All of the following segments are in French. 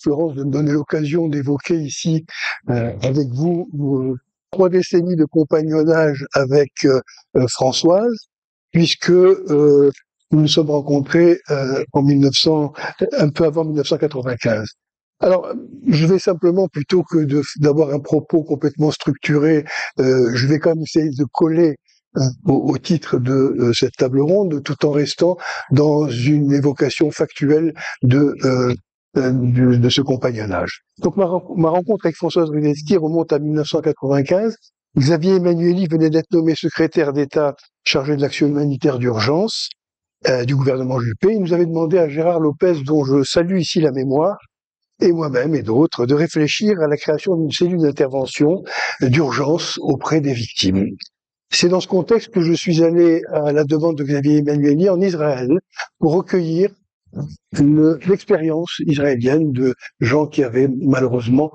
Florence, de me donner l'occasion d'évoquer ici avec vous 3 décennies de compagnonnage avec Françoise, puisque nous nous sommes rencontrés en 1900, un peu avant 1995. Alors, je vais simplement, plutôt que d'avoir un propos complètement structuré, je vais quand même essayer de coller au titre de cette table ronde, tout en restant dans une évocation factuelle de ce compagnonnage. Donc ma rencontre avec Françoise Rudetzky remonte à 1995. Xavier Emmanuelli venait d'être nommé secrétaire d'État chargé de l'action humanitaire d'urgence du gouvernement Juppé. Il nous avait demandé à Gérard Lopez, dont je salue ici la mémoire, et moi-même et d'autres, de réfléchir à la création d'une cellule d'intervention d'urgence auprès des victimes. C'est dans ce contexte que je suis allé à la demande de Xavier Emmanuelli en Israël pour recueillir l'expérience israélienne de gens qui avaient malheureusement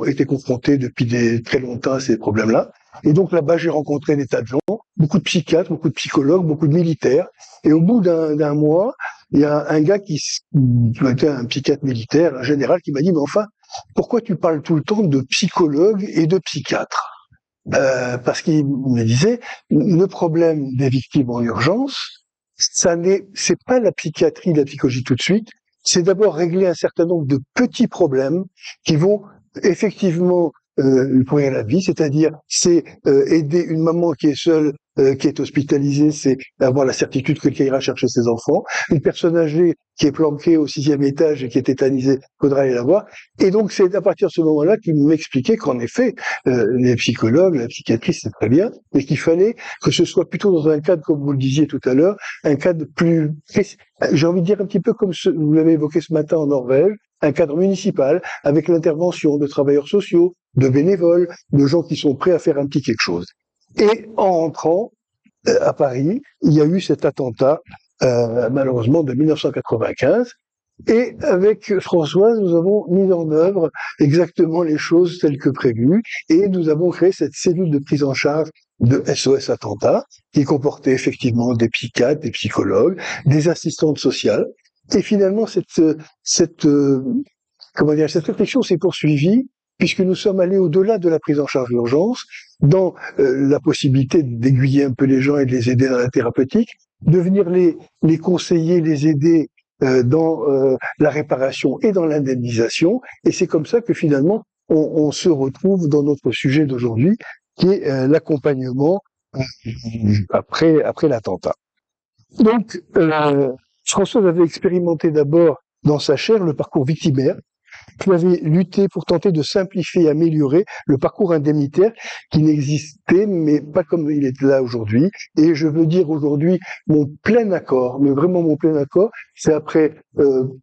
été confrontés depuis très longtemps à ces problèmes-là. Et donc là-bas, j'ai rencontré des tas de gens, beaucoup de psychiatres, beaucoup de psychologues, beaucoup de militaires. Et au bout d'un mois, il y a un gars qui était un psychiatre militaire, un général, qui m'a dit « Mais enfin, pourquoi tu parles tout le temps de psychologue et de psychiatre ?» Parce qu'il me disait, le problème des victimes en urgence, c'est pas la psychiatrie, la psychologie tout de suite, c'est d'abord régler un certain nombre de petits problèmes qui vont effectivement pourrir la vie, c'est-à-dire aider une maman qui est seule, qui est hospitalisée, c'est avoir la certitude que quelqu'un ira chercher ses enfants, une personne âgée qui est planquée au 6e étage et qui est tétanisée, faudra aller la voir. Et donc c'est à partir de ce moment-là qu'il m'expliquait qu'en effet, les psychologues, la psychiatrie, c'est très bien, mais qu'il fallait que ce soit plutôt dans un cadre, comme vous le disiez tout à l'heure, un cadre plus, j'ai envie de dire un petit peu comme vous l'avez évoqué ce matin en Norvège, un cadre municipal avec l'intervention de travailleurs sociaux, de bénévoles, de gens qui sont prêts à faire un petit quelque chose. Et en rentrant à Paris, il y a eu cet attentat, malheureusement, de 1995. Et avec Françoise, nous avons mis en œuvre exactement les choses telles que prévues, et nous avons créé cette cellule de prise en charge de SOS Attentat, qui comportait effectivement des psychiatres, des psychologues, des assistantes sociales. Et finalement, cette réflexion s'est poursuivie, puisque nous sommes allés au-delà de la prise en charge d'urgence, dans la possibilité d'aiguiller un peu les gens et de les aider dans la thérapeutique, de venir les conseiller, les aider dans la réparation et dans l'indemnisation. Et c'est comme ça que finalement, on se retrouve dans notre sujet d'aujourd'hui, qui est l'accompagnement après l'attentat. Donc, Françoise avait expérimenté d'abord dans sa chaire le parcours victimaire, puis avait lutté pour tenter de simplifier et améliorer le parcours indemnitaire qui n'existait, mais pas comme il est là aujourd'hui. Et je veux dire aujourd'hui mon plein accord, mais vraiment mon plein accord, c'est après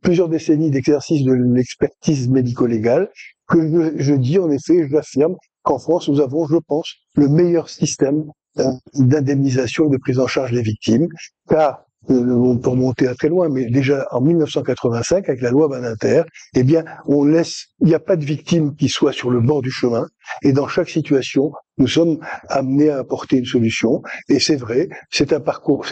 plusieurs décennies d'exercice de l'expertise médico-légale que je dis en effet, j'affirme qu'en France, nous avons, je pense, le meilleur système d'indemnisation et de prise en charge des victimes, car on peut remonter à très loin, mais déjà en 1985, avec la loi Badinter, eh bien, il n'y a pas de victime qui soit sur le bord du chemin, et dans chaque situation, nous sommes amenés à apporter une solution. Et c'est vrai, c'est un parcours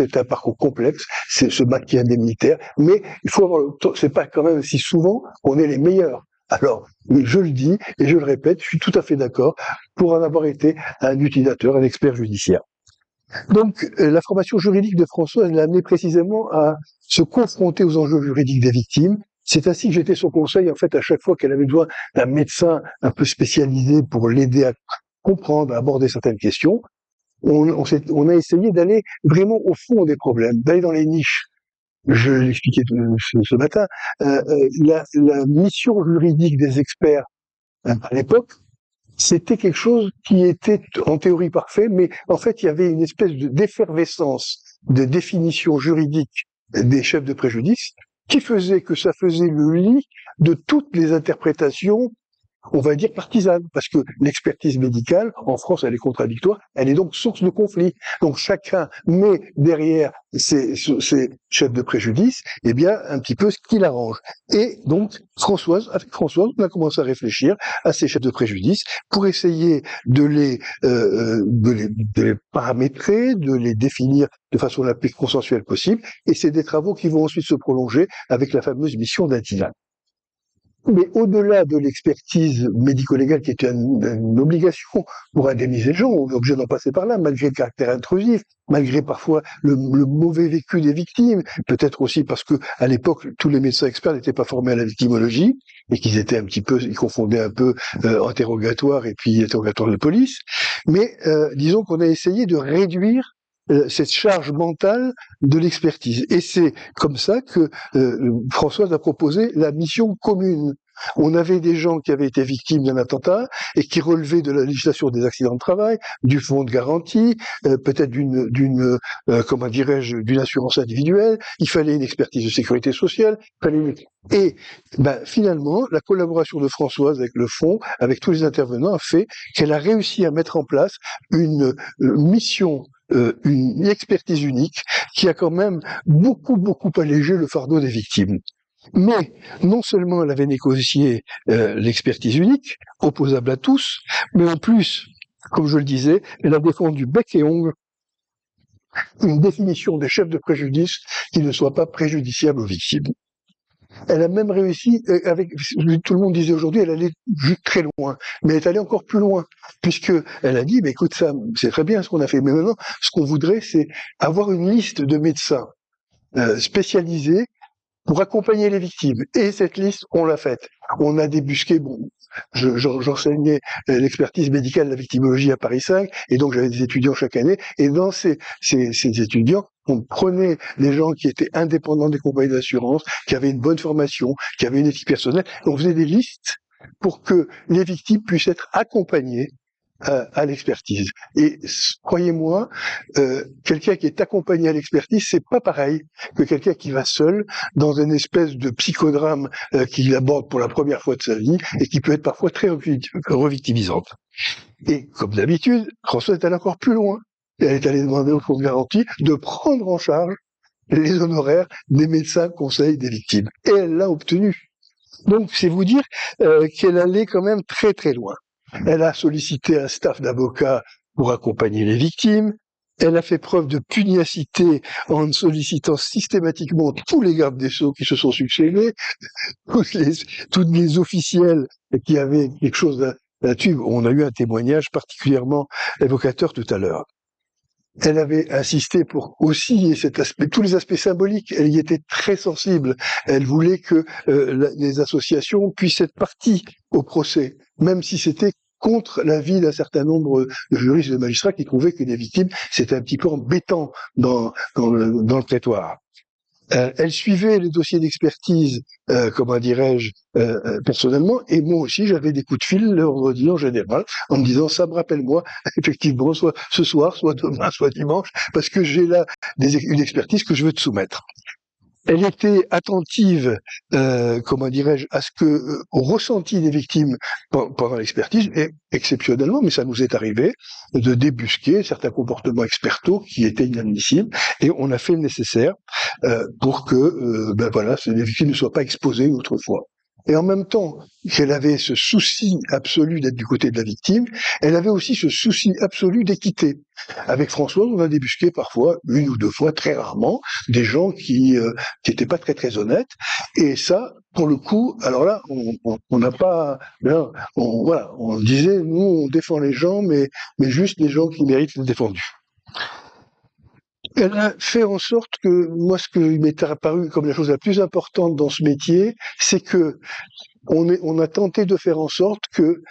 complexe, c'est ce maquis indemnitaire, mais il faut avoir c'est pas quand même si souvent qu'on est les meilleurs. Alors, je le dis et je le répète, je suis tout à fait d'accord pour en avoir été un utilisateur, un expert judiciaire. Donc, la formation juridique de François, elle l'a amené précisément à se confronter aux enjeux juridiques des victimes. C'est ainsi que j'étais son conseil, en fait, à chaque fois qu'elle avait besoin d'un médecin un peu spécialisé pour l'aider à comprendre, à aborder certaines questions. On a essayé d'aller vraiment au fond des problèmes, d'aller dans les niches. Je l'expliquais ce matin. La mission juridique des experts à l'époque, c'était quelque chose qui était en théorie parfait, mais en fait, il y avait une espèce d'effervescence de définition juridique des chefs de préjudice qui faisait que ça faisait le lit de toutes les interprétations, on va dire partisanes, parce que l'expertise médicale, en France, elle est contradictoire, elle est donc source de conflit. Donc chacun met derrière ses chefs de préjudice, eh bien, un petit peu ce qui l'arrange. Et donc, avec Françoise, on a commencé à réfléchir à ces chefs de préjudice pour essayer de les paramétrer, de les définir de façon la plus consensuelle possible. Et c'est des travaux qui vont ensuite se prolonger avec la fameuse mission d'Attila. Mais au-delà de l'expertise médico-légale qui était une obligation pour indemniser les gens, on est obligé d'en passer par là, malgré le caractère intrusif, malgré parfois le mauvais vécu des victimes, peut-être aussi parce que à l'époque tous les médecins experts n'étaient pas formés à la victimologie et qu'ils étaient un petit peu, ils confondaient un peu interrogatoire et puis interrogatoire de police. Mais disons qu'on a essayé de réduire cette charge mentale de l'expertise. Et c'est comme ça que Françoise a proposé la mission commune. On avait des gens qui avaient été victimes d'un attentat et qui relevaient de la législation des accidents de travail, du fonds de garantie, peut-être comment dirais-je, d'une assurance individuelle. Il fallait une expertise de sécurité sociale. Et finalement, la collaboration de Françoise avec le fonds, avec tous les intervenants, a fait qu'elle a réussi à mettre en place une mission, une expertise unique qui a quand même beaucoup allégé le fardeau des victimes. Mais non seulement elle avait négocié l'expertise unique, opposable à tous, mais en plus, comme je le disais, elle a défendu bec et ongle une définition des chefs de préjudice qui ne soit pas préjudiciable aux victimes. Elle a même réussi, tout le monde disait aujourd'hui, elle allait très loin, mais elle est allée encore plus loin, puisque elle a dit, écoute, ça, c'est très bien ce qu'on a fait, mais maintenant, ce qu'on voudrait, c'est avoir une liste de médecins spécialisés pour accompagner les victimes. Et cette liste, on l'a faite. On a débusqué, j'enseignais l'expertise médicale de la victimologie à Paris 5, et donc j'avais des étudiants chaque année, et dans ces étudiants, on prenait des gens qui étaient indépendants des compagnies d'assurance, qui avaient une bonne formation, qui avaient une éthique personnelle, et on faisait des listes pour que les victimes puissent être accompagnées à l'expertise. Et croyez-moi, quelqu'un qui est accompagné à l'expertise, c'est pas pareil que quelqu'un qui va seul dans une espèce de psychodrame qu'il aborde pour la première fois de sa vie et qui peut être parfois très revictimisante. Et comme d'habitude, François est allé encore plus loin. Elle est allée demander au fonds de garantie de prendre en charge les honoraires des médecins conseils des victimes. Et elle l'a obtenu. Donc, c'est vous dire qu'elle allait quand même très loin. Elle a sollicité un staff d'avocats pour accompagner les victimes. Elle a fait preuve de pugnacité en sollicitant systématiquement tous les gardes des Sceaux qui se sont succédés, toutes les officiels qui avaient quelque chose là-dessus. On a eu un témoignage particulièrement évocateur tout à l'heure. Elle avait insisté pour aussi cet aspect, tous les aspects symboliques. Elle y était très sensible. Elle voulait que les associations puissent être parties au procès, même si c'était contre l'avis d'un certain nombre de juristes et de magistrats qui trouvaient que les victimes, c'était un petit peu embêtant dans le prétoire. Elle suivait les dossiers d'expertise, comment dirais-je, personnellement, et moi aussi j'avais des coups de fil le vendredi en général, en me disant ça me rappelle-moi, effectivement, soit ce soir, soit demain, soit dimanche, parce que j'ai là une expertise que je veux te soumettre. Elle était attentive, comment dirais-je, à ce que au ressenti des victimes pendant l'expertise, et exceptionnellement, mais ça nous est arrivé, de débusquer certains comportements expertaux qui étaient inadmissibles, et on a fait le nécessaire pour que, les victimes ne soient pas exposées autrefois. Et en même temps qu'elle avait ce souci absolu d'être du côté de la victime, elle avait aussi ce souci absolu d'équité. Avec François, on a débusqué parfois, une ou deux fois, très rarement, des gens qui étaient pas très honnêtes. Et ça, pour le coup, alors là, on n'a pas, on disait, nous, on défend les gens, mais juste les gens qui méritent d'être défendus. Elle a fait en sorte que, moi, ce qui m'est apparu comme la chose la plus importante dans ce métier, c'est que on a tenté de faire en sorte que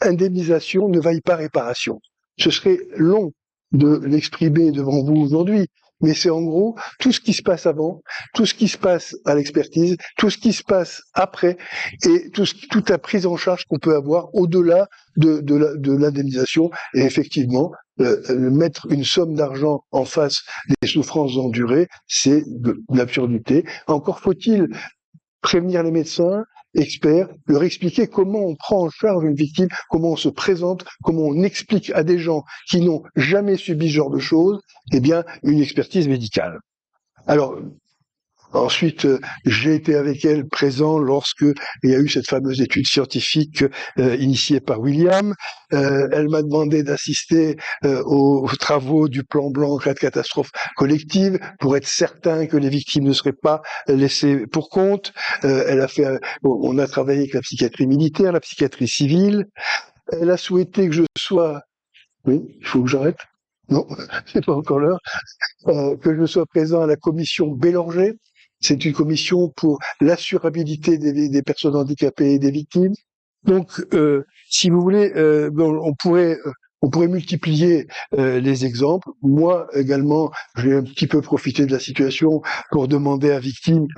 indemnisation ne vaille pas réparation. Ce serait long de l'exprimer devant vous aujourd'hui, mais c'est en gros tout ce qui se passe avant, tout ce qui se passe à l'expertise, tout ce qui se passe après, et toute la prise en charge qu'on peut avoir au-delà de l'indemnisation. Et effectivement, mettre une somme d'argent en face des souffrances endurées, c'est de l'absurdité. Encore faut-il prévenir les médecins, experts, leur expliquer comment on prend en charge une victime, comment on se présente, comment on explique à des gens qui n'ont jamais subi ce genre de choses, une expertise médicale. Alors, Ensuite, j'ai été avec elle présent lorsque il y a eu cette fameuse étude scientifique initiée par William. Elle m'a demandé d'assister aux travaux du plan blanc en cas de catastrophe collective pour être certain que les victimes ne seraient pas laissées pour compte. On a travaillé avec la psychiatrie militaire, la psychiatrie civile. Elle a souhaité que je sois... Oui, il faut que j'arrête. Non, c'est pas encore l'heure. Que je sois présent à la commission Bélanger. C'est une commission pour l'assurabilité des personnes handicapées et des victimes. Donc, si vous voulez, on pourrait multiplier les exemples. Moi également, j'ai un petit peu profité de la situation pour demander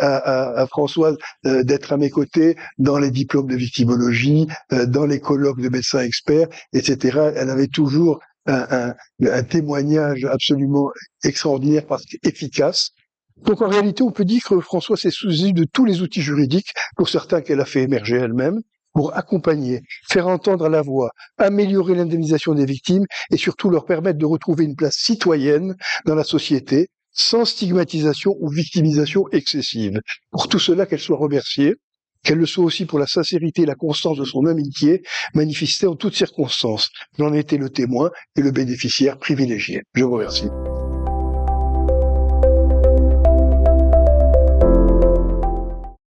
à Françoise d'être à mes côtés dans les diplômes de victimologie, dans les colloques de médecins experts, etc. Elle avait toujours un témoignage absolument extraordinaire parce qu'efficace. Donc en réalité, on peut dire que François s'est saisi de tous les outils juridiques, pour certains qu'elle a fait émerger elle-même, pour accompagner, faire entendre la voix, améliorer l'indemnisation des victimes et surtout leur permettre de retrouver une place citoyenne dans la société, sans stigmatisation ou victimisation excessive. Pour tout cela, qu'elle soit remerciée, qu'elle le soit aussi pour la sincérité et la constance de son amitié, manifestée en toutes circonstances. J'en ai été le témoin et le bénéficiaire privilégié. Je vous remercie.